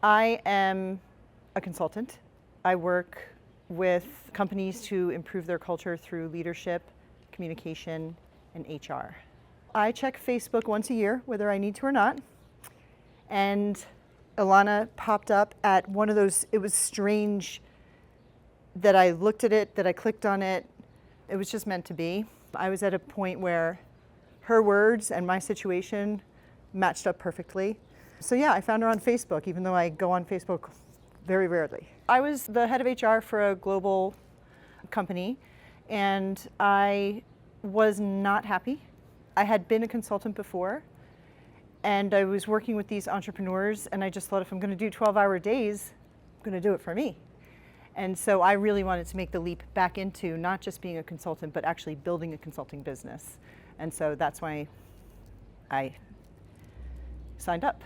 I am a consultant. I work with companies to improve their culture through leadership, communication, and HR. I check Facebook once a year, whether I need to or not. And Ilana popped up at one of those, it was strange that I looked at it, that I clicked on it. It was just meant to be. I was at a point where her words and my situation matched up perfectly. So yeah, I found her on Facebook, even though I go on Facebook very rarely. I was the head of HR for a global company, and I was not happy. I had been a consultant before, and I was working with these entrepreneurs, and I just thought, if I'm going to do 12-hour days, I'm going to do it for me. And so I really wanted to make the leap back into not just being a consultant, but actually building a consulting business. And so that's why I signed up.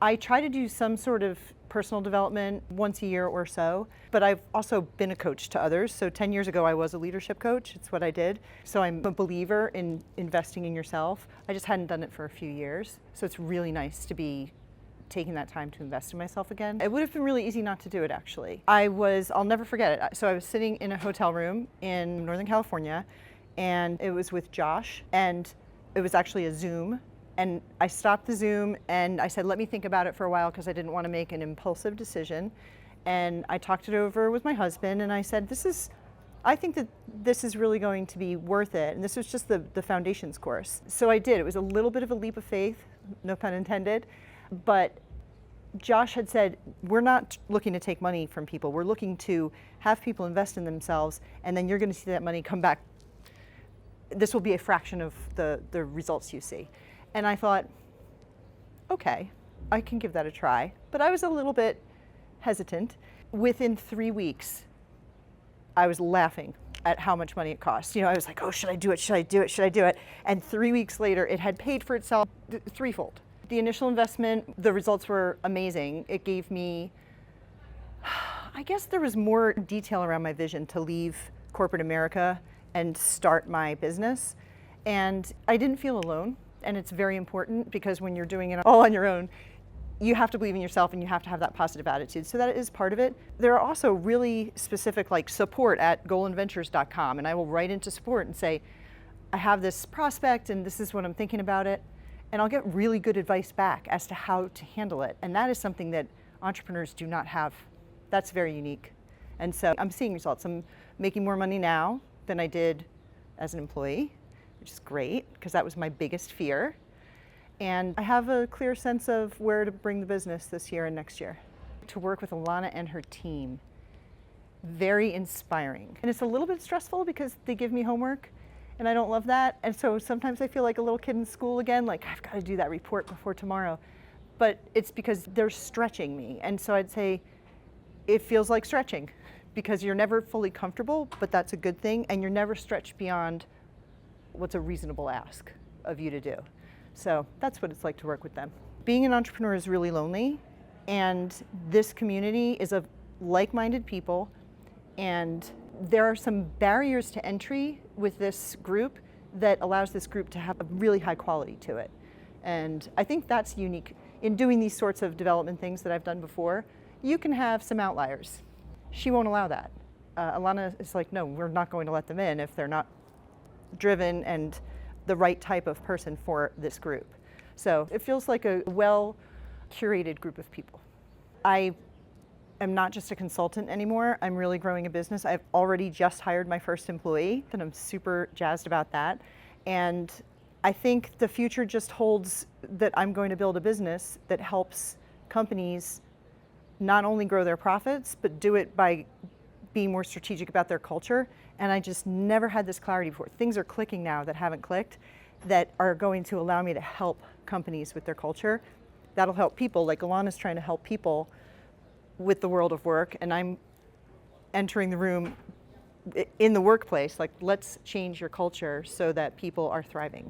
I try to do some sort of personal development once a year or so, but I've also been a coach to others. So 10 years ago, I was a leadership coach. It's what I did. So I'm a believer in investing in yourself. I just hadn't done it for a few years. So it's really nice to be taking that time to invest in myself again. It would have been really easy not to do it, actually. I'll never forget it. So I was sitting in a hotel room in Northern California, and it was with Josh, and it was actually a Zoom. And I stopped the Zoom and I said, let me think about it for a while, because I didn't want to make an impulsive decision. And I talked it over with my husband, and I said, I think that this is really going to be worth it. And this was just the foundations course. So I did. It was a little bit of a leap of faith, no pun intended. But Josh had said, we're not looking to take money from people. We're looking to have people invest in themselves, and then you're going to see that money come back. This will be a fraction of the results you see. And I thought, okay, I can give that a try. But I was a little bit hesitant. Within 3 weeks, I was laughing at how much money it cost. I was like, oh, should I do it? Should I do it? Should I do it? And 3 weeks later, it had paid for itself threefold. The initial investment, the results were amazing. It gave me, I guess there was more detail around my vision to leave corporate America and start my business. And I didn't feel alone. And it's very important, because when you're doing it all on your own, you have to believe in yourself and you have to have that positive attitude. So that is part of it. There are also really specific, like support at golanventures.com, and I will write into support and say, I have this prospect and this is what I'm thinking about it. And I'll get really good advice back as to how to handle it. And that is something that entrepreneurs do not have. That's very unique. And so I'm seeing results. I'm making more money now than I did as an employee, which is great, because that was my biggest fear. And I have a clear sense of where to bring the business this year and next year. To work with Ilana and her team, very inspiring. And it's a little bit stressful because they give me homework, and I don't love that. And so sometimes I feel like a little kid in school again, like I've got to do that report before tomorrow. But it's because they're stretching me. And so I'd say it feels like stretching, because you're never fully comfortable, but that's a good thing. And you're never stretched beyond what's a reasonable ask of you to do. So that's what it's like to work with them. Being an entrepreneur is really lonely, and this community is of like-minded people, and there are some barriers to entry with this group that allows this group to have a really high quality to it. And I think that's unique. In doing these sorts of development things that I've done before, you can have some outliers. She won't allow that. Ilana is like, no, we're not going to let them in if they're not driven and the right type of person for this group. So it feels like a well-curated group of people. I am not just a consultant anymore. I'm really growing a business. I've already just hired my first employee, and I'm super jazzed about that. And I think the future just holds that I'm going to build a business that helps companies not only grow their profits, but do it by being more strategic about their culture. And I just never had this clarity before. Things are clicking now that haven't clicked, that are going to allow me to help companies with their culture. That'll help people, like Ilana's trying to help people with the world of work, and I'm entering the room in the workplace, like, let's change your culture so that people are thriving.